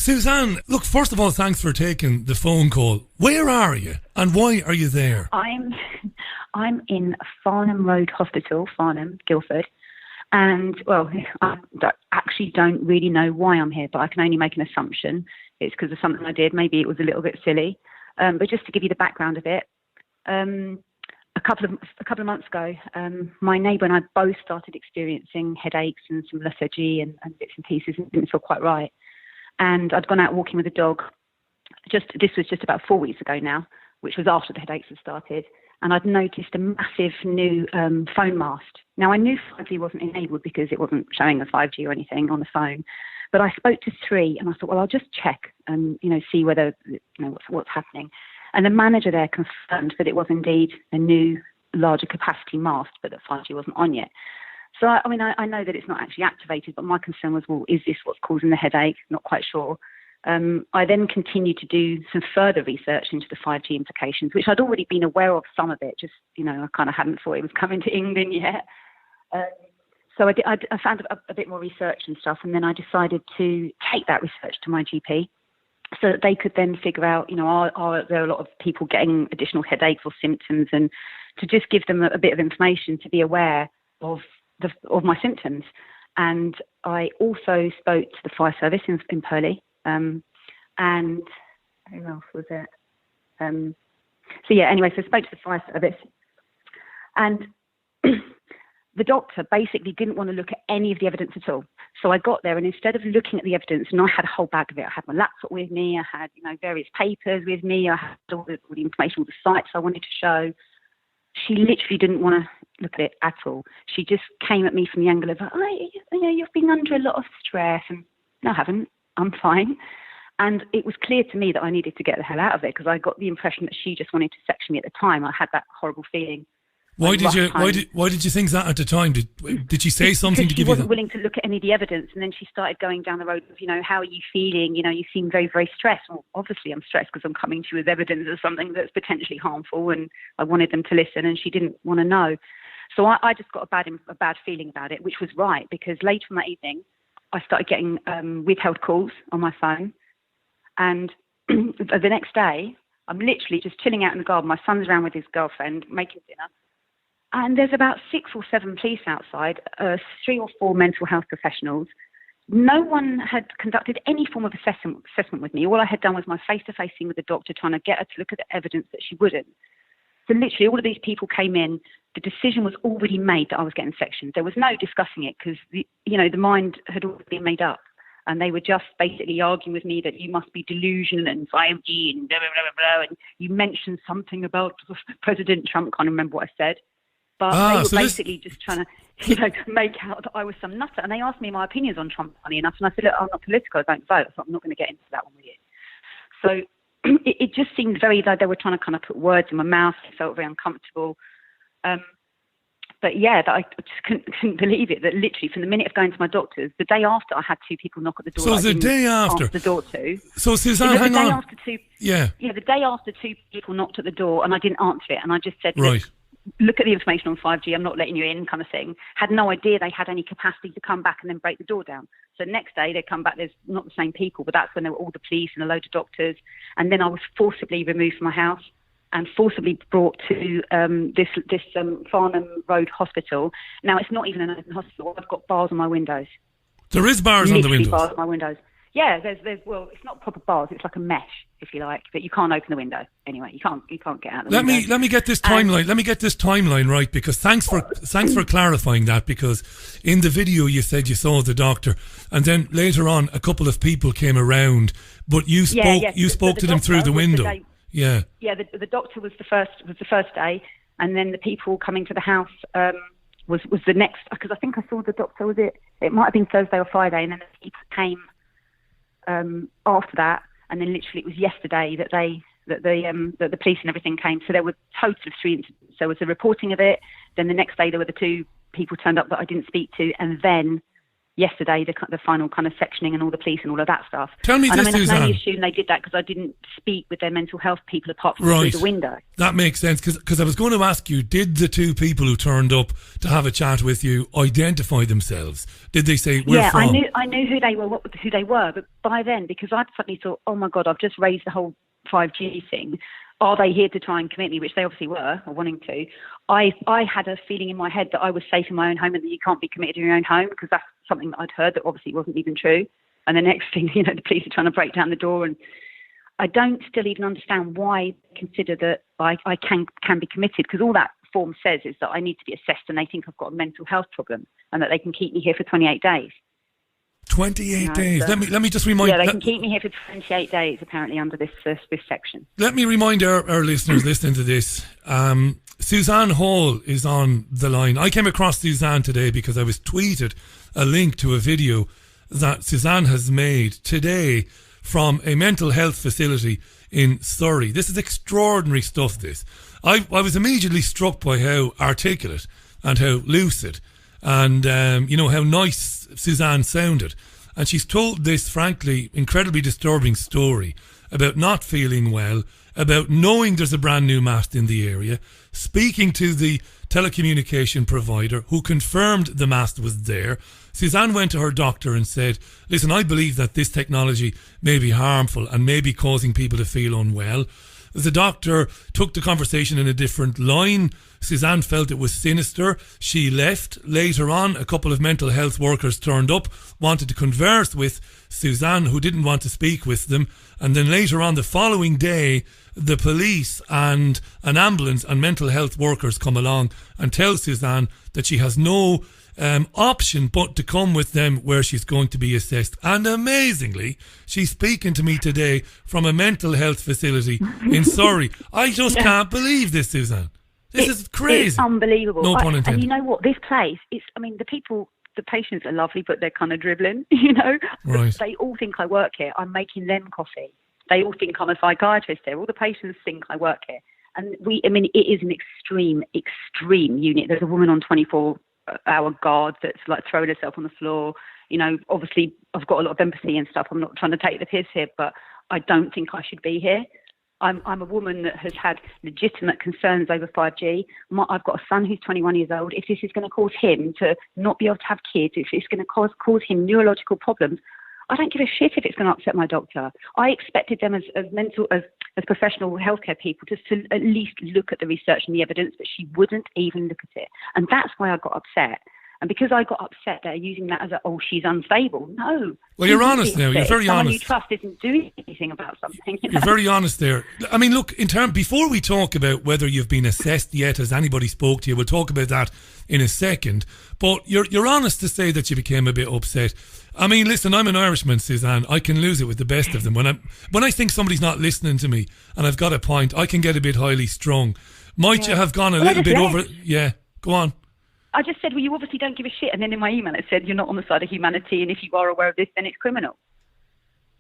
Suzanne, look, first of all, thanks for taking the phone call. Where are you and why are you there? I'm in Farnham Road Hospital, Farnham, Guildford. And, well, I actually don't really know why I'm here, but I can only make an assumption. It's because of something I did. Maybe it was a little bit silly. But just to give you the background of it, a couple of months ago, my neighbour and I both started experiencing headaches and some lethargy and bits and pieces, and didn't feel quite right. And I'd gone out walking with a dog. This was just about 4 weeks ago now, which was after the headaches had started. And I'd noticed a massive new phone mast. Now, I knew 5G wasn't enabled because it wasn't showing us 5G or anything on the phone. But I spoke to Three and I thought, well, I'll just check and, see whether, what's happening. And the manager there confirmed that it was indeed a new, larger capacity mast, but that 5G wasn't on yet. So, I know that it's not actually activated, but my concern was, well, is this what's causing the headache? Not quite sure. I then continued to do some further research into the 5G implications, which I'd already been aware of some of it, just, I kind of hadn't thought it was coming to England yet. So I found a bit more research and stuff, and then I decided to take that research to my GP so that they could then figure out, are there a lot of people getting additional headaches or symptoms, and to just give them a bit of information to be aware of my symptoms. And I also spoke to the fire service in Purley. And who else was it? So I spoke to the fire service, and the doctor basically didn't want to look at any of the evidence at all. So I got there, and instead of looking at the evidence, and I had a whole bag of it. I had my laptop with me, I had various papers with me, I had all the information, all the sites I wanted to show. She literally didn't want to look at it at all. She just came at me from the angle of, you've been under a lot of stress, and no, I haven't. I'm fine. And it was clear to me that I needed to get the hell out of it, because I got the impression that she just wanted to section me at the time. I had that horrible feeling. Why did you think that at the time? Did she say something to give you? She wasn't willing to look at any of the evidence, and then she started going down the road of, how are you feeling? You seem very, very stressed. Well, obviously I'm stressed because I'm coming to you with evidence of something that's potentially harmful, and I wanted them to listen, and she didn't want to know. So I just got a bad feeling about it, which was right, because later on that evening, I started getting withheld calls on my phone. And the next day, I'm literally just chilling out in the garden. My son's around with his girlfriend, making dinner. And there's about 6 or 7 police outside, 3 or 4 mental health professionals. No one had conducted any form of assessment with me. All I had done was my face-to-face scene with the doctor, trying to get her to look at the evidence that she wouldn't. So literally all of these people came in. The decision was already made that I was getting sectioned. There was no discussing it, because the mind had already been made up, and they were just basically arguing with me that you must be delusional and 5G and blah, blah, blah, blah, and you mentioned something about President Trump. Can't remember what I said. But they were basically just trying to, make out that I was some nutter. And they asked me my opinions on Trump, funny enough. And I said, look, I'm not political, I don't vote, so I'm not going to get into that one with you. So it just seemed like they were trying to kind of put words in my mouth. I felt very uncomfortable. But yeah, that I just couldn't believe it, that literally from the minute of going to my doctor's, the day after I had 2 people knock at the door. So the day after? The door to. So Suzanne, hang on. After 2, yeah, the day after 2 people knocked at the door, and I didn't answer it, and I just said, right, look at the information on 5G, I'm not letting you in, kind of thing. Had no idea they had any capacity to come back and then break the door down. So next day they come back, there's not the same people, but that's when there were all the police and a load of doctors. And then I was forcibly removed from my house and forcibly brought to this Farnham Road Hospital. Now, it's not even an open hospital. I've got bars on my windows. There is bars on the windows? Bars on my windows. Yeah, well, it's not proper bars. It's like a mesh, if you like, but you can't open the window. Anyway, you can't get out the window. Let me get this timeline. Let me get this timeline right, because thanks for clarifying that, because in the video you said you saw the doctor, and then later on a couple of people came around, but you spoke to them through the window. Yeah, the doctor was the first day, and then the people coming to the house was the next, because I think I saw the doctor. It might have been Thursday or Friday, and then the people came after that, and then literally it was yesterday that the police and everything came. So there were a total of 3 incidents. There was a reporting of it, then the next day there were the 2 people turned up that I didn't speak to, and then yesterday, the final kind of sectioning and all the police and all of that stuff. Tell me and this, I can Suzanne. only assume they did that because I didn't speak with their mental health people apart from Right. through the window. That makes sense, because I was going to ask you, did the two people who turned up to have a chat with you identify themselves? Did they say, we're from? I knew who they were, but by then, because I'd suddenly thought, oh my God, I've just raised the whole 5G thing. Are they here to try and commit me? Which they obviously were, or wanting to. I had a feeling in my head that I was safe in my own home and that you can't be committed in your own home, because that's something that I'd heard that obviously wasn't even true. And the next thing, the police are trying to break down the door, and I don't still even understand why they consider that I can be committed, because all that form says is that I need to be assessed and they think I've got a mental health problem and that they can keep me here for 28 days. 28 days. Let me just remind. Yeah, they can keep me here for 28 days apparently under this section. Let me remind our listeners listening to this. Suzanne Hall is on the line. I came across Suzanne today because I was tweeted a link to a video that Suzanne has made today from a mental health facility in Surrey. This is extraordinary stuff, this. I was immediately struck by how articulate and how lucid and, how nice Suzanne sounded. And she's told this, frankly, incredibly disturbing story about not feeling well, about knowing there's a brand new mast in the area, speaking to the telecommunication provider who confirmed the mast was there. Suzanne went to her doctor and said, listen, I believe that this technology may be harmful and may be causing people to feel unwell. The doctor took the conversation in a different line. Suzanne felt it was sinister. She left. Later on, a couple of mental health workers turned up, wanted to converse with Suzanne, who didn't want to speak with them. And then later on, the following day, the police and an ambulance and mental health workers come along and tell Suzanne that she has no option but to come with them where she's going to be assessed. And amazingly, she's speaking to me today from a mental health facility in Surrey. I just can't believe this, Suzanne. This is crazy. It's unbelievable. No pun intended. And you know what? This place, the patients are lovely, but they're kind of dribbling, Right. They all think I work here. I'm making them coffee. They all think I'm a psychiatrist here. All the patients think I work here. And it is an extreme unit. There's a woman on 24-hour guard that's like throwing herself on the floor. Obviously I've got a lot of empathy and stuff. I'm not trying to take the piss here, but I don't think I should be here. I'm a woman that has had legitimate concerns over 5G. I've got a son who's 21 years old. If this is going to cause him to not be able to have kids, if it's going to cause him neurological problems, I don't give a shit if it's going to upset my doctor. I expected them as professional healthcare people just to at least look at the research and the evidence, but she wouldn't even look at it. And that's why I got upset. And because I got upset, they're using that as she's unstable. No. Well, you're honest now. You're very Someone honest. you trust isn't doing anything about something. You're very honest there. I mean, look, before we talk about whether you've been assessed yet, has anybody spoke to you, we'll talk about that in a second. But you're honest to say that you became a bit upset. I mean, listen, I'm an Irishman, Suzanne. I can lose it with the best of them. When I think somebody's not listening to me and I've got a point, I can get a bit highly strung. Might you have gone a little bit over? Yeah, go on. I just said, well, you obviously don't give a shit. And then in my email it said, you're not on the side of humanity, and if you are aware of this, then it's criminal.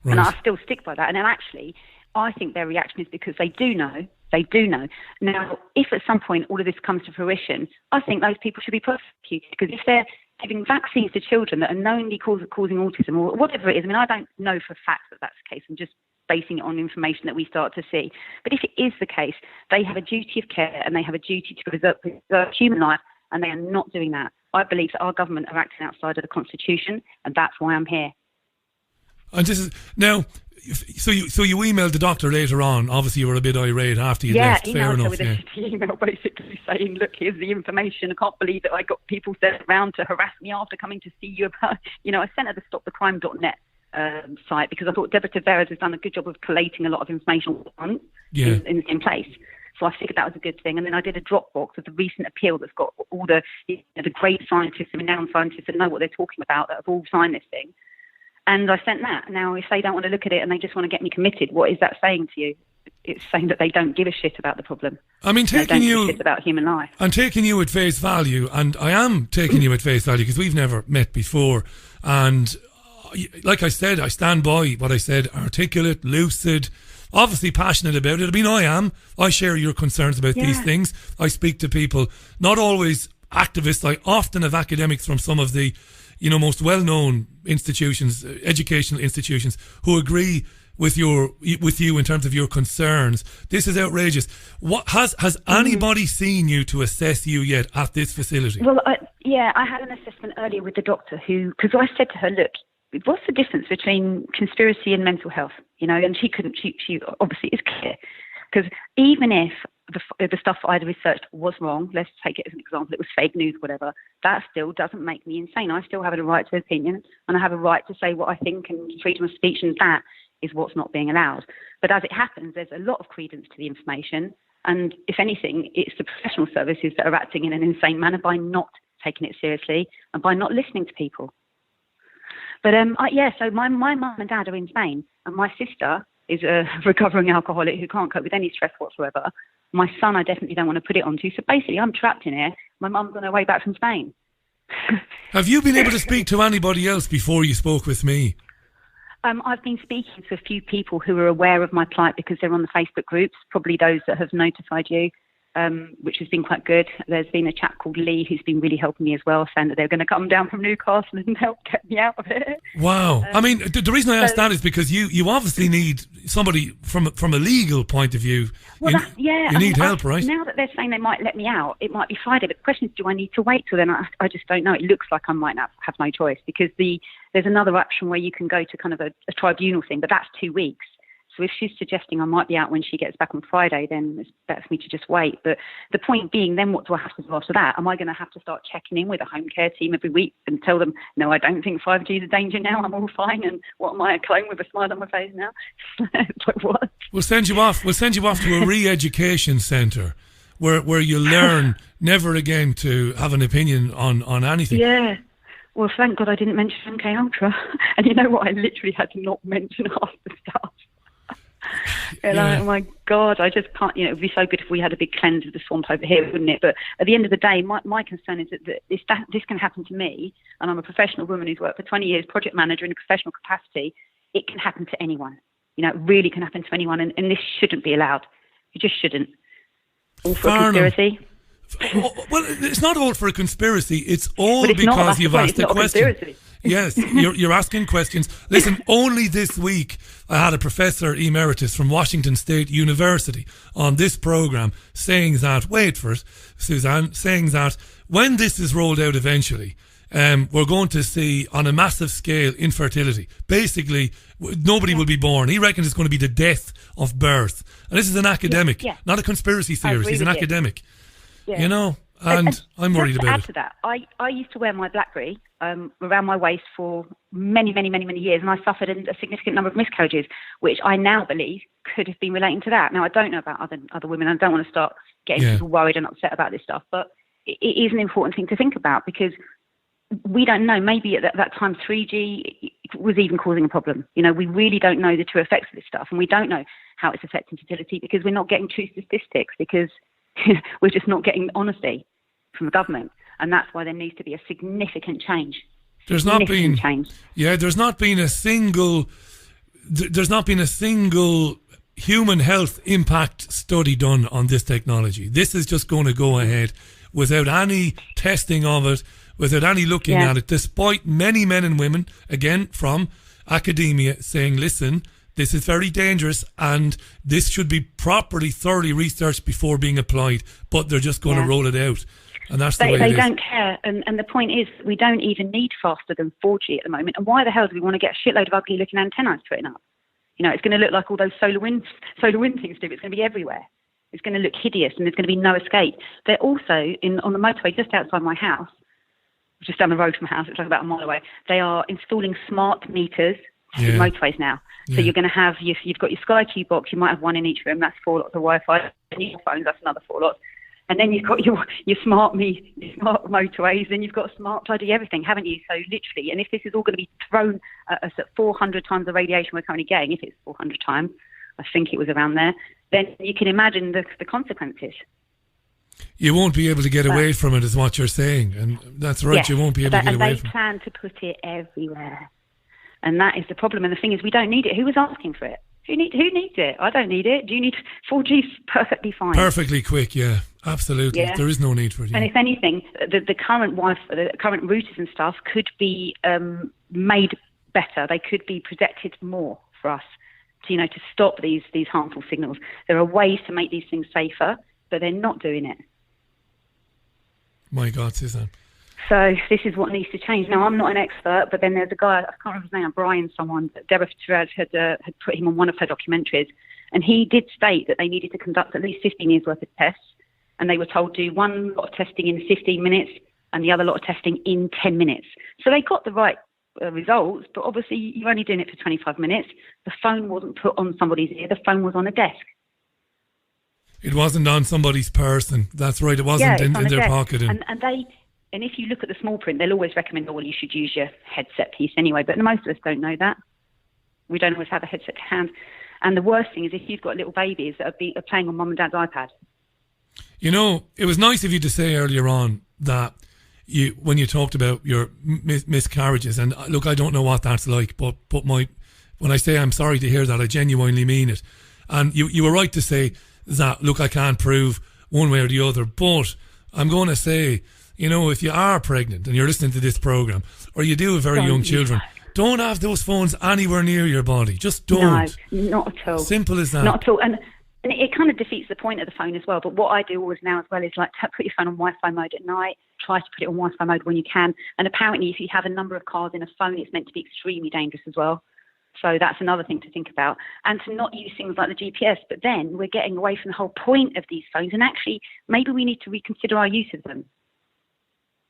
Right. And I still stick by that. And then actually, I think their reaction is because they do know. They do know. Now, if at some point all of this comes to fruition, I think those people should be prosecuted, because if they're giving vaccines to children that are knowingly causing autism or whatever it is, I don't know for a fact that that's the case. I'm just basing it on information that we start to see. But if it is the case, they have a duty of care and they have a duty to preserve human life, and they are not doing that. I believe that our government are acting outside of the Constitution, and that's why I'm here. And this is now. So you emailed the doctor later on. Obviously, you were a bit irate after you left. Fair enough. With an email basically saying, "Look, here's the information. I can't believe that I got people sent around to harass me after coming to see you about." I sent her the stopthecrime.net site because I thought Deborah Tavares has done a good job of collating a lot of information in the same place. So I figured that was a good thing. And then I did a Dropbox of the recent appeal that's got all the great scientists and renowned scientists that know what they're talking about that have all signed this thing. And I sent that. Now, if they don't want to look at it and they just want to get me committed, what is that saying to you? It's saying that they don't give a shit about the problem. I mean, they don't give a shit about human life. I'm taking you at face value, and I am taking you at face value because we've never met before. And like I said, I stand by what I said, articulate, lucid, obviously passionate about it. I mean, I am. I share your concerns about these things. I speak to people, not always activists. I often have academics from some of the, most well-known institutions, educational institutions, who agree with you in terms of your concerns. This is outrageous. What has anybody seen you to assess you yet at this facility? Well, I had an assessment earlier with the doctor because I said to her, look, what's the difference between conspiracy and mental health? And she obviously is clear, because even if the stuff I'd researched was wrong, let's take it as an example, it was fake news, whatever, that still doesn't make me insane. I still have a right to opinion, and I have a right to say what I think, and freedom of speech, and that is what's not being allowed. But as it happens, there's a lot of credence to the information, and if anything, it's the professional services that are acting in an insane manner by not taking it seriously and by not listening to people. But so my mum and dad are in Spain, and my sister is a recovering alcoholic who can't cope with any stress whatsoever. My son, I definitely don't want to put it onto. So basically, I'm trapped in here. My mum's on her way back from Spain. Have you been able to speak to anybody else before you spoke with me? I've been speaking to a few people who are aware of my plight because they're on the Facebook groups, probably those that have notified you, which has been quite good. There's been a chap called Lee who's been really helping me as well, saying that they're going to come down from Newcastle and help get me out of it. Wow. I mean, the reason I ask that is because you obviously need somebody from a legal point of view. Well, you need help, right? Now that they're saying they might let me out, it might be Friday, but the question is, do I need to wait till then? I just don't know. It looks like I might have no choice, because there's another option where you can go to kind of a tribunal thing, but that's 2 weeks. So if she's suggesting I might be out when she gets back on Friday, then it's better for me to just wait. But the point being, then what do I have to do after that? Am I going to have to start checking in with a home care team every week and tell them, no, I don't think 5G is a danger now, I'm all fine, and what am I, a clone with a smile on my face now? It's like, what? We'll send you off to a re-education centre where you learn never again to have an opinion on anything. Yeah. Well, thank God I didn't mention MK Ultra. And you know what? I literally had to not mention half the stuff. Oh my God, I just can't, it would be so good if we had a big cleanse of the swamp over here, wouldn't it? But at the end of the day, my concern is that this can happen to me, and I'm a professional woman who's worked for 20 years, project manager in a professional capacity. It can happen to anyone. It really can happen to anyone, and this shouldn't be allowed. It just shouldn't. All for a conspiracy. Well, it's not all for a conspiracy. It's all because you've asked a question. Yes, you're asking questions. Listen, only this week I had a professor emeritus from Washington State University on this program saying that, wait for it, Suzanne, saying that when this is rolled out eventually, we're going to see on a massive scale infertility. Basically, nobody will be born. He reckons it's going to be the death of birth. And this is an academic, not a conspiracy theorist. He's an academic. Yeah. And I'm worried about it. To add to that, I used to wear my BlackBerry around my waist for many, many, many, many years, and I suffered a significant number of miscarriages, which I now believe could have been relating to that. Now, I don't know about other women. I don't want to start getting people worried and upset about this stuff, but it is an important thing to think about, because we don't know. Maybe at that time 3G was even causing a problem. We really don't know the true effects of this stuff, and we don't know how it's affecting fertility because we're not getting true statistics, because we're just not getting honesty from the government, and that's why there needs to be a significant change. There's not been a single human health impact study done on this technology. This is just going to go ahead without any testing of it, without any looking at it, despite many men and women, again, from academia saying, listen, this is very dangerous and this should be properly, thoroughly researched before being applied, but they're just going to roll it out. And that's the way it is. They don't care. And the point is, we don't even need faster than 4G at the moment. And why the hell do we want to get a shitload of ugly looking antennas putting up? It's going to look like all those solar wind things do. It's going to be everywhere. It's going to look hideous, and there's going to be no escape. They're also on the motorway just outside my house, just down the road from my house. It's like about a mile away. They are installing smart meters in motorways now. So you're going to have you've got your Sky Q box. You might have one in each room. That's 4 lots of Wi-Fi. And your phones. That's another 4 lots. And then you've got your smart motorways. Then you've got smart bloody everything, haven't you? So literally, and if this is all going to be thrown at us at 400 times the radiation we're currently getting, if it's 400 times, I think it was around there, then you can imagine the consequences. You won't be able to get away from it, is what you're saying, and that's right. You won't be able to get away from it. And they plan to put it everywhere. And that is the problem. And the thing is, we don't need it. Who was asking for it? Who needs it? I don't need it. Do you need 4G? Perfectly fine. Perfectly quick, yeah. Absolutely. Yeah. There is no need for it. Yeah. And if anything, the current Wi-Fi, the current routers and stuff could be made better. They could be protected more for us to stop these harmful signals. There are ways to make these things safer, but they're not doing it. My God, Suzanne. So this is what needs to change. Now, I'm not an expert, but then there's a guy, I can't remember his name, Brian someone, Deborah Fitzgerald had put him on one of her documentaries, and he did state that they needed to conduct at least 15 years worth of tests, and they were told to do one lot of testing in 15 minutes and the other lot of testing in 10 minutes. So they got the right results, but obviously you're only doing it for 25 minutes. The phone wasn't put on somebody's ear, the phone was on a desk. It wasn't on somebody's person. That's right, it wasn't in their desk. Pocket. And if you look at the small print, they'll always recommend, you should use your headset piece anyway. But most of us don't know that. We don't always have a headset to hand. And the worst thing is if you've got little babies that are playing on mum and dad's iPad. It was nice of you to say earlier on that when you talked about your miscarriages, and look, I don't know what that's like, but when I say I'm sorry to hear that, I genuinely mean it. And you were right to say that, look, I can't prove one way or the other, but I'm going to say, if you are pregnant and you're listening to this program, or you do have very young children, don't have those phones anywhere near your body. Just don't. No, not at all. Simple as that. Not at all. And it kind of defeats the point of the phone as well. But what I do always now as well is put your phone on Wi-Fi mode at night. Try to put it on Wi-Fi mode when you can. And apparently, if you have a number of cars in a phone, it's meant to be extremely dangerous as well. So that's another thing to think about. And to not use things like the GPS. But then we're getting away from the whole point of these phones. And actually, maybe we need to reconsider our use of them.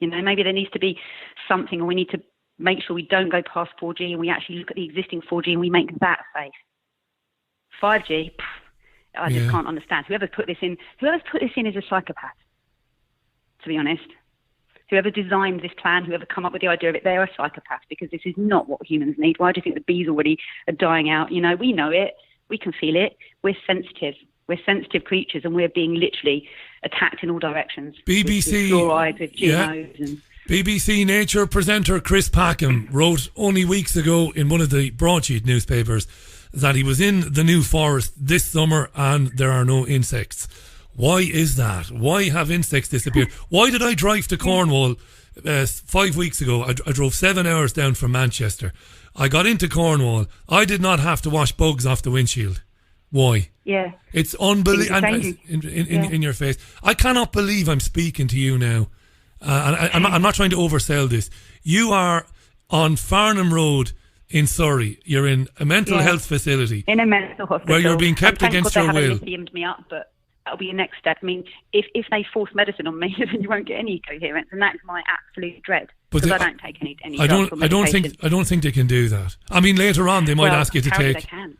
Maybe there needs to be something, or we need to make sure we don't go past 4G and we actually look at the existing 4G and we make that safe. 5G, I just can't understand. Whoever's put this in is a psychopath, to be honest. Whoever designed this plan, whoever come up with the idea of it, they're a psychopath, because this is not what humans need. Why do you think the bees already are dying out? We know it. We can feel it. We're sensitive. We're sensitive creatures, and we're being literally attacked in all directions. BBC, with fluoride, with GMOs. And BBC Nature presenter Chris Packham wrote only weeks ago in one of the broadsheet newspapers that he was in the New Forest this summer and there are no insects. Why is that? Why have insects disappeared? Why did I drive to Cornwall 5 weeks ago? I drove 7 hours down from Manchester. I got into Cornwall. I did not have to wash bugs off the windshield. Why? Yeah. It's unbelievable. In your face. I cannot believe I'm speaking to you now. I'm not trying to oversell this. You are on Farnham Road in Surrey. You're in a mental health facility. In a mental hospital. Where you're being kept against your will. They haven't lithiumed me up, but that'll be the next step. I mean, if they force medicine on me, then you won't get any coherence, and that's my absolute dread. Because I don't take any I don't think they can do that. I mean, later on they might ask you to take. They can.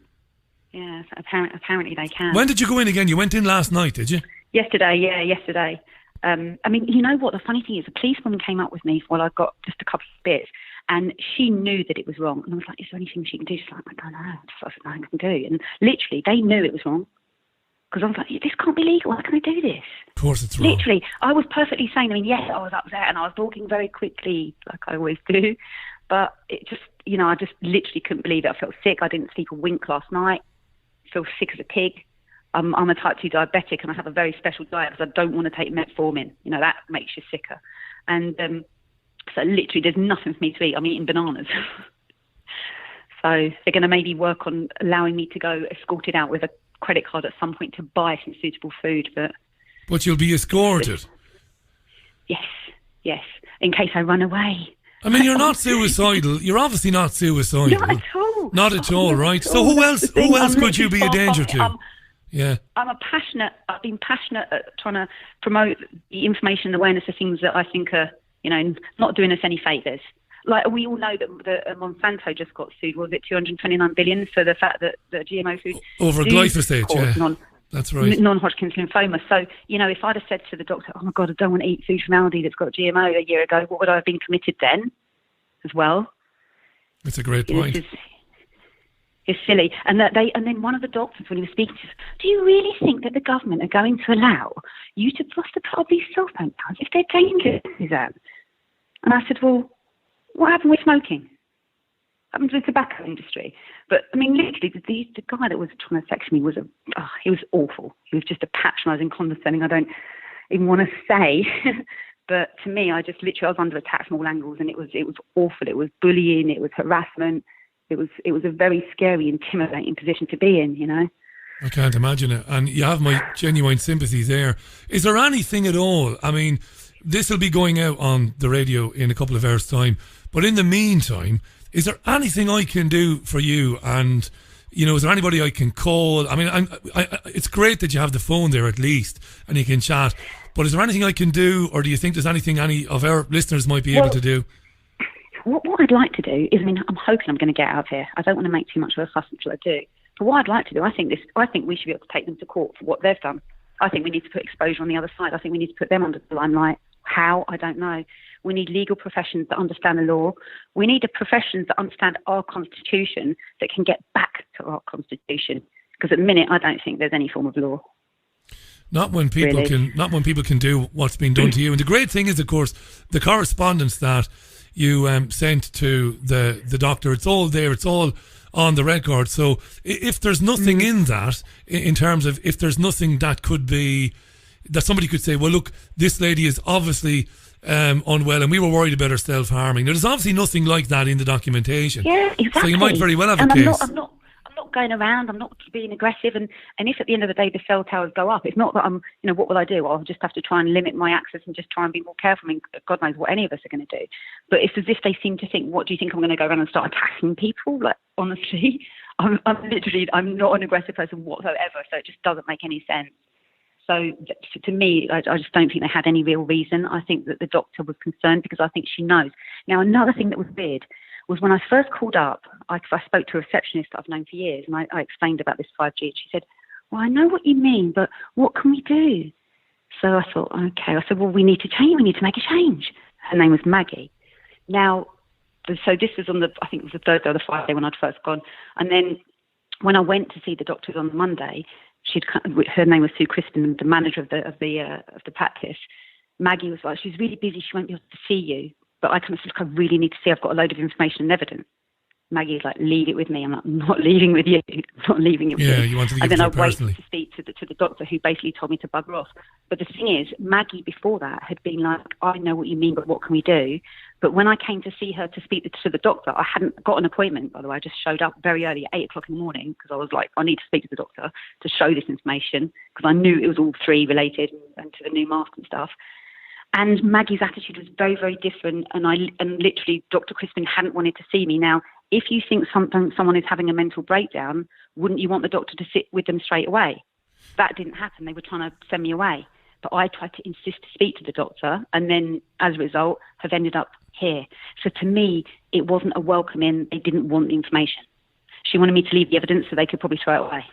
Yeah, apparently they can. When did you go in again? You went in last night, did you? Yesterday. I mean, you know what? The funny thing is, the policewoman came up with me while I got just a couple of bits, and she knew that it was wrong. And I was like, is there anything she can do? She's like, I don't know. I said, nothing I can do. And literally, they knew it was wrong. Because I was like, this can't be legal. How can I do this? Of course it's wrong. Literally, I was perfectly sane. I mean, yes, I was upset and I was talking very quickly, like I always do. But it just, I just literally couldn't believe it. I felt sick. I didn't sleep a wink last night. I feel sick as a pig. I'm a type 2 diabetic and I have a very special diet because I don't want to take metformin. That makes you sicker. And so literally there's nothing for me to eat. I'm eating bananas. So they're going to maybe work on allowing me to go escorted out with a credit card at some point to buy some suitable food. But you'll be escorted? Yes. In case I run away. I mean, you're not suicidal. You're obviously not suicidal. Not at all. Not at all, right? So who else could you be a danger to? I've been passionate at trying to promote the information and awareness of things that I think are, not doing us any favours. Like, we all know that Monsanto just got sued. Was it 229 billion for the fact that the GMO food over glyphosate? That's right. Non-Hodgkin's lymphoma. So, if I'd have said to the doctor, "Oh my God, I don't want to eat food from Aldi that's got GMO" a year ago, what would I have been committed then, as well? That's a great point. It's silly. And then one of the doctors, when he was speaking to us, do you really think that the government are going to allow you to bust a part of these cell phone towers if they're dangerous? And I said, well, what happened with smoking? the tobacco industry. But I mean, literally, the guy that was trying to sex me was he was awful. He was just a patronising, condescending. I don't even want to say. But to me, I was under attack from all angles, and it was awful. It was bullying. It was harassment. It was a very scary, intimidating position to be in. You know. I can't imagine it, and you have my genuine sympathy there. Is there anything at all? I mean, this will be going out on the radio in a couple of hours' time, but in the meantime, is there anything I can do for you? And is there anybody I can call? I mean, it's great that you have the phone there at least, and you can chat. But is there anything I can do, or do you think there's anything any of our listeners might be able to do? What I'd like to do is, I'm hoping I'm going to get out of here. I don't want to make too much of a fuss until I do. But what I'd like to do, I think we should be able to take them to court for what they've done. I think we need to put exposure on the other side. I think we need to put them under the limelight. How? I don't know. We need legal professions that understand the law. We need professions that understand our constitution, that can get back to our constitution. Because at the minute, I don't think there's any form of law. Not when people can do what's been done to you. And the great thing is, of course, the correspondence that you sent to the doctor. It's all there. It's all on the record. So if there's nothing in that, in terms of if there's nothing that could be, that somebody could say, well, look, this lady is obviously unwell and we were worried about her self-harming. There's obviously nothing like that in the documentation. Yeah, exactly. So you might very well have a case. I'm not going around, I'm not being aggressive, and if at the end of the day the cell towers go up, it's not that I'm, what will I do? I'll just have to try and limit my access and just try and be more careful. I mean, God knows what any of us are going to do. But it's as if they seem to think, what do you think I'm going to go around and start attacking people? Like, honestly, I'm not an aggressive person whatsoever, so it just doesn't make any sense. So to me, I just don't think they had any real reason. I think that the doctor was concerned because I think she knows. Now, another thing that was weird was when I first called up, I spoke to a receptionist that I've known for years, and I explained about this 5G, and she said, well, I know what you mean, but what can we do? So I thought, okay. I said, well, we need to change. We need to make a change. Her name was Maggie. Now, so this was I think it was the third day or the Friday when I'd first gone. And then when I went to see the doctors on Monday, her name was Sue Crispin, the manager of the practice. Maggie was like, she's really busy. She won't be able to see you. But I kind of said, I really need to see. I've got a load of information and evidence. Maggie's like, leave it with me. I'm like, I'm not leaving with you. I'm not leaving it with you. Yeah, you want to give it to her personally. And then I waited to speak to the doctor, who basically told me to bugger off. But the thing is, Maggie before that had been like, I know what you mean, but what can we do? But when I came to see her to speak to the doctor, I hadn't got an appointment, by the way. I just showed up very early at 8 o'clock in the morning because I was like, I need to speak to the doctor to show this information because I knew it was all three related and to the new mask and stuff. And Maggie's attitude was very, very different. And literally, Dr. Crispin hadn't wanted to see me. Now, if you think someone is having a mental breakdown, wouldn't you want the doctor to sit with them straight away? That didn't happen. They were trying to send me away. But I tried to insist to speak to the doctor, and then, as a result, have ended up here. So to me, it wasn't a welcome in. They didn't want the information. She wanted me to leave the evidence so they could probably throw it away.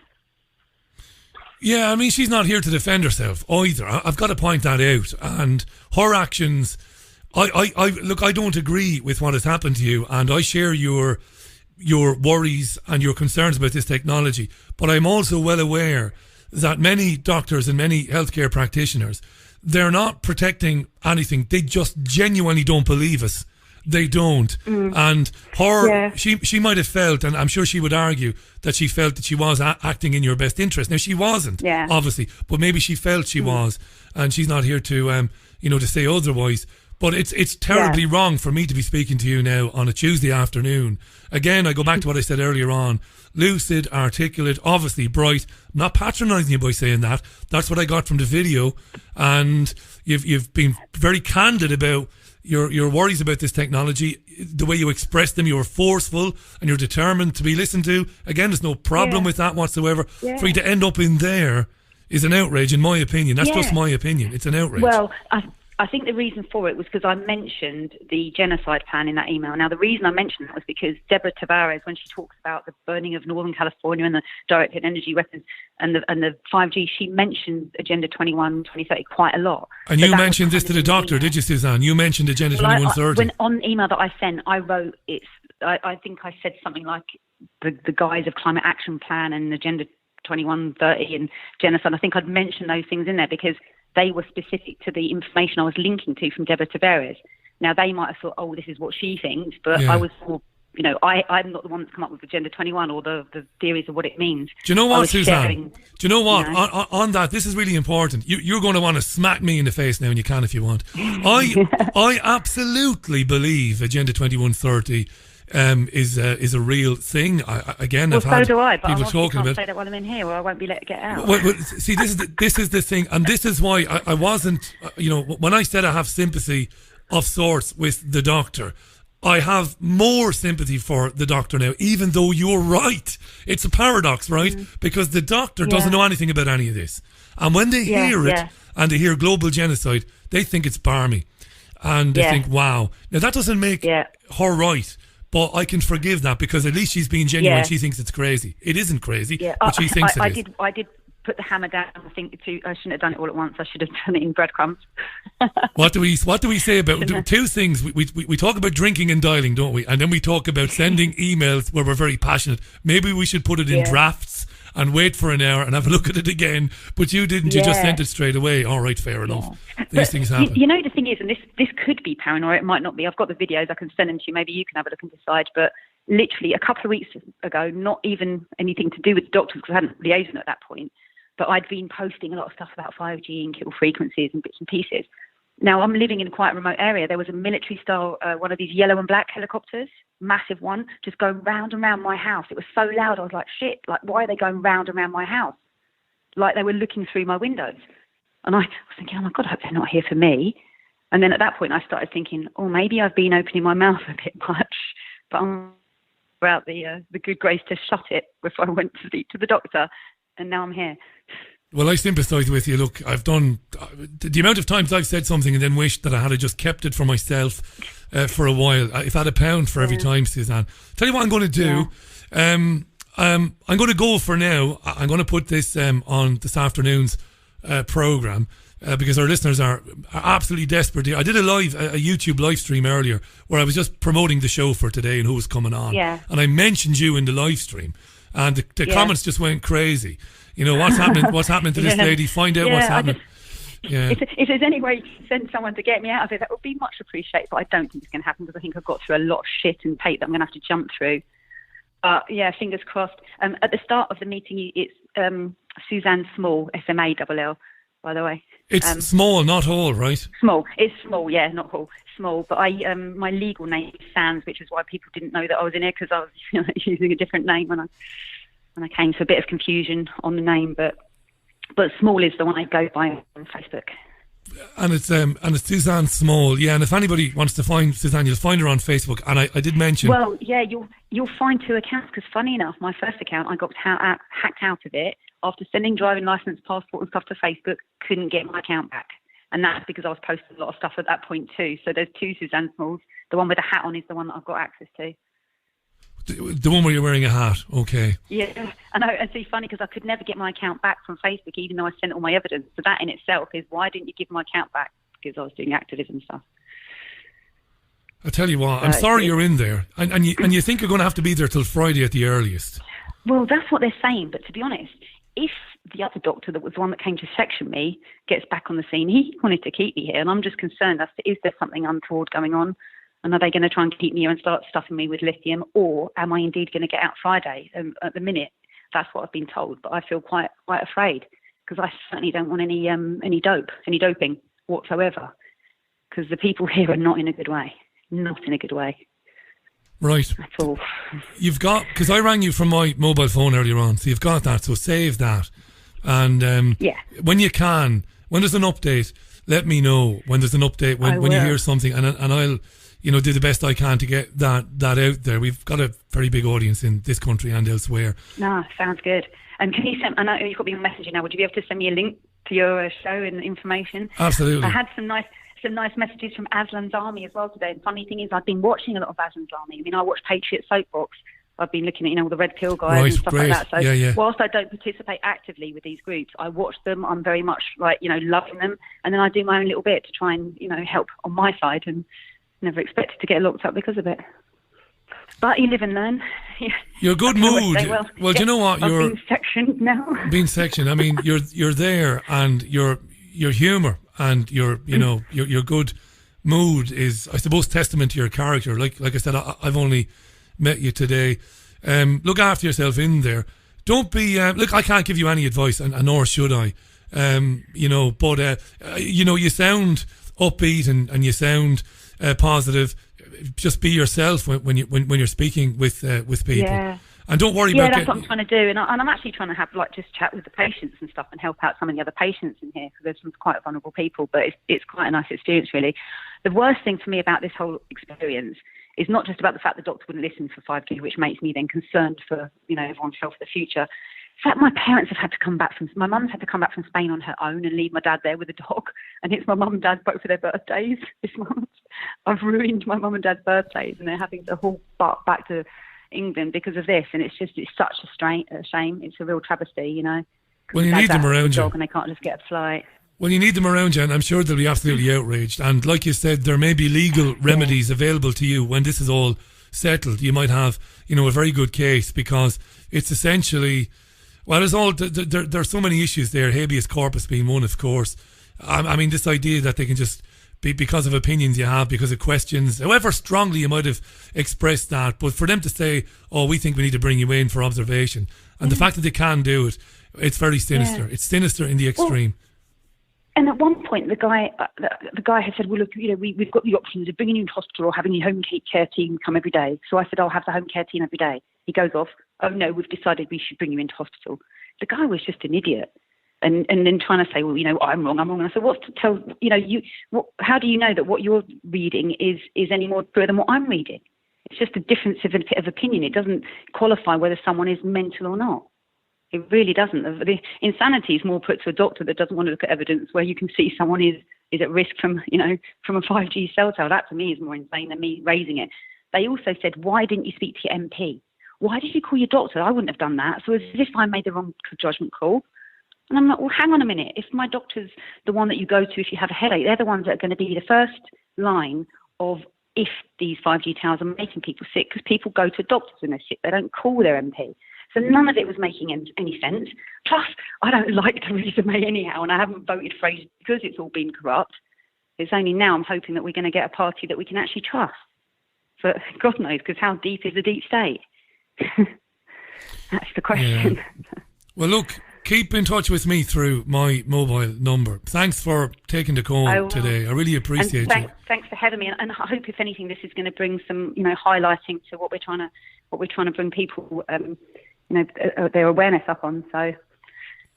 Yeah, I mean, she's not here to defend herself either. I've got to point that out. And her actions, I don't agree with what has happened to you, and I share your worries and your concerns about this technology. But I'm also well aware that many doctors and many healthcare practitioners, they're not protecting anything. They just genuinely don't believe us. They don't. And she might have felt, and I'm sure she would argue, that she felt that she was acting in your best interest. Now, she wasn't, obviously, but maybe she felt she was, and she's not here to, to say otherwise. But it's terribly wrong for me to be speaking to you now on a Tuesday afternoon. Again, I go back to what I said earlier on. Lucid, articulate, obviously bright. I'm not patronising you by saying that. That's what I got from the video. And you've been very candid about your worries about this technology, the way you express them. You're forceful and you're determined to be listened to. Again, there's no problem with that whatsoever. For you to end up in there is an outrage, in my opinion. That's just my opinion. It's an outrage. Well, I think the reason for it was because I mentioned the genocide plan in that email. Now, the reason I mentioned that was because Deborah Tavares, when she talks about the burning of Northern California and the directed energy weapons and the 5G, she mentioned Agenda 21, 2030 quite a lot. And you mentioned this to the doctor, did you, Suzanne? You mentioned Agenda 2130. On the email that I sent, I wrote, I think I said something like the guise of climate action plan and Agenda 2130 and genocide. I think I'd mentioned those things in there because they were specific to the information I was linking to from Deborah Tavares. Now, they might have thought, oh, this is what she thinks, but I was more I'm not the one that's come up with Agenda 21 or the theories of what it means. Do you know what, Suzanne? Do you know what? On that, this is really important. You're going to want to smack me in the face now, and you can if you want. I absolutely believe Agenda 2130 is a real thing. I've had so do I, but people I talking can't about. say that while I'm in here, or I won't be let get out. Well, see, this is the thing, and this is why I wasn't. When I said I have sympathy of sorts with the doctor, I have more sympathy for the doctor now, even though you're right. It's a paradox, right? Because the doctor doesn't know anything about any of this. And when they hear it, and they hear global genocide, they think it's barmy. And they think, wow. Now, that doesn't make her right, but I can forgive that because at least she's being genuine. Yeah. She thinks it's crazy. It isn't crazy, but she thinks it is. I did put the hammer down. I think I shouldn't have done it all at once. I should have done it in breadcrumbs. What do we say about two things? We talk about drinking and dialing, don't we? And then we talk about sending emails where we're very passionate. Maybe we should put it in drafts and wait for an hour and have a look at it again. But you didn't. You just sent it straight away. All right, fair enough. These things happen. The thing is, and this could be paranoia. It might not be. I've got the videos. I can send them to you. Maybe you can have a look and decide. But literally a couple of weeks ago, not even anything to do with the doctors because I hadn't liaised with them at that point. But I'd been posting a lot of stuff about 5G and kill frequencies and bits and pieces. Now, I'm living in a quite remote area. There was a military-style, one of these yellow and black helicopters, massive one, just going round and round my house. It was so loud, I was like, shit, like, why are they going round and round my house? Like they were looking through my windows. And I was thinking, oh, my God, I hope they're not here for me. And then at that point, I started thinking, oh, maybe I've been opening my mouth a bit much. But I'm about the good grace to shut it before I went to speak to the doctor. And now I'm here. Well, I sympathise with you. Look, I've done the amount of times I've said something and then wished that I had just kept it for myself for a while. If I had £1 for every time, Suzanne. Tell you what I'm going to do. I'm going to go for now. I'm going to put this on this afternoon's programme because our listeners are absolutely desperate. I did a YouTube live stream earlier where I was just promoting the show for today and who was coming on. Yeah. And I mentioned you in the live stream. And the comments just went crazy. What's happening to this lady? Find out what's happening. If there's any way you can send someone to get me out of it, that would be much appreciated. But I don't think it's going to happen because I think I've got through a lot of shit and tape that I'm going to have to jump through. But fingers crossed. At the start of the meeting, it's Suzanne Small, SMALL, by the way. It's small, not Hall, right? Small. It's small, not Hall. Small. But my legal name is Sands, which is why people didn't know that I was in here because I was using a different name when I came to a bit of confusion on the name. But Small is the one I go by on Facebook. And it's Suzanne Small, and if anybody wants to find Suzanne, you'll find her on Facebook. And I did mention. Well, you'll find two accounts because, funny enough, my first account I got hacked out of it after sending driving license, passport, and stuff to Facebook. Couldn't get my account back, and that's because I was posting a lot of stuff at that point too. So there's two Suzanne Smalls. The one with the hat on is the one that I've got access to. The one where you're wearing a hat, okay. Yeah, I know, and it's funny because I could never get my account back from Facebook even though I sent all my evidence. So that in itself is why didn't you give my account back? Because I was doing activism stuff. I tell you what, I'm sorry you're in there. And you think you're going to have to be there till Friday at the earliest. Well, that's what they're saying, but to be honest, if the other doctor that was the one that came to section me gets back on the scene, he wanted to keep me here, and I'm just concerned as to is there something untoward going on? And are they going to try and keep me here and start stuffing me with lithium? Or am I indeed going to get out Friday? At the minute, that's what I've been told. But I feel quite afraid because I certainly don't want any doping whatsoever. Because the people here are not in a good way. Not in a good way. Right. At all. You've got, because I rang you from my mobile phone earlier on, so you've got that. So save that. And when you can, when there's an update, let me know when there's an update, when you hear something. And I'll... do the best I can to get that out there. We've got a very big audience in this country and elsewhere. No, sounds good. And can you send? I know you've got me on Messenger now. Would you be able to send me a link to your show and information? Absolutely. I had some nice messages from Aslan's Army as well today. And funny thing is, I've been watching a lot of Aslan's Army. I mean, I watch Patriot Soapbox. I've been looking at all the Red Pill guys and stuff like that. So whilst I don't participate actively with these groups, I watch them. I'm very much loving them, and then I do my own little bit to try and help on my side and. Never expected to get locked up because of it. But you live and learn. Yeah. Your good mood. Well, do you know what? You're being sectioned now. Being sectioned. I mean, you're there, and your humour and your good mood is, I suppose, testament to your character. Like I said, I've only met you today. Look after yourself in there. Don't be, look, I can't give you any advice, and nor should I, but you sound upbeat and you sound positive. Just be yourself when you're speaking with people. Yeah. And don't worry about that's what I'm trying to do. And I'm actually trying to have just chat with the patients and stuff and help out some of the other patients in here, because there's some quite vulnerable people, but it's quite a nice experience, really. The worst thing for me about this whole experience is not just about the fact the doctor wouldn't listen for 5G, which makes me then concerned for, everyone's health for the future. It's that my parents have had to come back my mum's had to come back from Spain on her own and leave my dad there with a dog. And it's my mum and dad both for their birthdays this month. I've ruined my mum and dad's birthdays, and they're having to haul back to England because of this. And it's such a shame. It's a real travesty, Well, you need them around you. And they can't just get a flight. Well, you need them around you, and I'm sure they'll be absolutely outraged. And like you said, there may be legal remedies available to you when this is all settled. You might have, a very good case, because it's essentially, there's there are so many issues there, habeas corpus being one, of course. I mean, this idea that they can just be, because of opinions you have, because of questions, however strongly you might have expressed that, but for them to say, oh, we think we need to bring you in for observation, and the fact that they can do it, it's very sinister. It's sinister in the extreme. And at one point, the guy had said, well, look, we've got the options of bringing you into hospital or having your home care team come every day. So I said, I'll have the home care team every day. He goes off, oh, no, we've decided we should bring you into hospital. The guy was just an idiot. And then trying to say, well, I'm wrong. And I said, what's to tell, how do you know that what you're reading is any more true than what I'm reading? It's just a difference of opinion. It doesn't qualify whether someone is mental or not. It really doesn't. The insanity is more put to a doctor that doesn't want to look at evidence where you can see someone is at risk from a 5G cell tower. That to me is more insane than me raising it. They also said, why didn't you speak to your MP? Why did you call your doctor? I wouldn't have done that. So it's as if I made the wrong judgment call. And I'm like, well, hang on a minute. If my doctor's the one that you go to if you have a headache, they're the ones that are going to be the first line of if these 5G towers are making people sick, because people go to doctors when they're sick. They don't call their MP. So none of it was making any sense. Plus, I don't like Theresa May anyhow, and I haven't voted for it because it's all been corrupt. It's only now I'm hoping that we're going to get a party that we can actually trust. But God knows, because how deep is the deep state? That's the question. Yeah. Well, look, keep in touch with me through my mobile number. Thanks for taking the call today. I really appreciate it. Thanks for having me. And I hope, if anything, this is going to bring some, highlighting to what we're trying to bring people, their awareness up on. So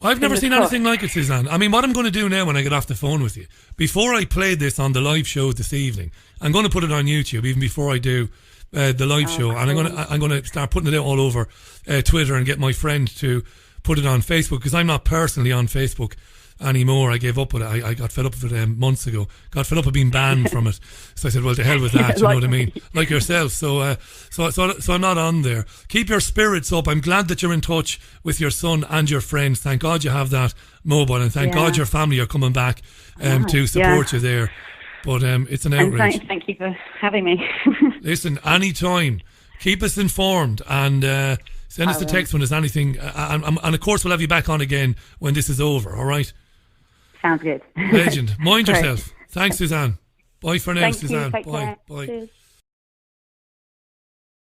I've never seen anything like it, Suzanne. I mean, what I'm going to do now when I get off the phone with you, before I play this on the live show this evening, I'm going to put it on YouTube even before I do the live show, and I'm going to start putting it out all over Twitter and get my friend to put it on Facebook, because I'm not personally on Facebook anymore. I gave up with it. I got fed up with it months ago. Got fed up with being banned from it. So I said, well, to hell with that, you know what I mean? Like yourself. So I'm not on there. Keep your spirits up. I'm glad that you're in touch with your son and your friends. Thank God you have that mobile, and thank God your family are coming back to support you there. But it's an outrage. And thank you for having me. Listen, anytime. Keep us informed, and send us a text when there's anything. And of course, we'll have you back on again when this is over, all right? Sounds good. Legend. Mind yourself. Thanks, Suzanne. Bye for now, Thank Suzanne. You. Take Bye. care. Bye. Cheers.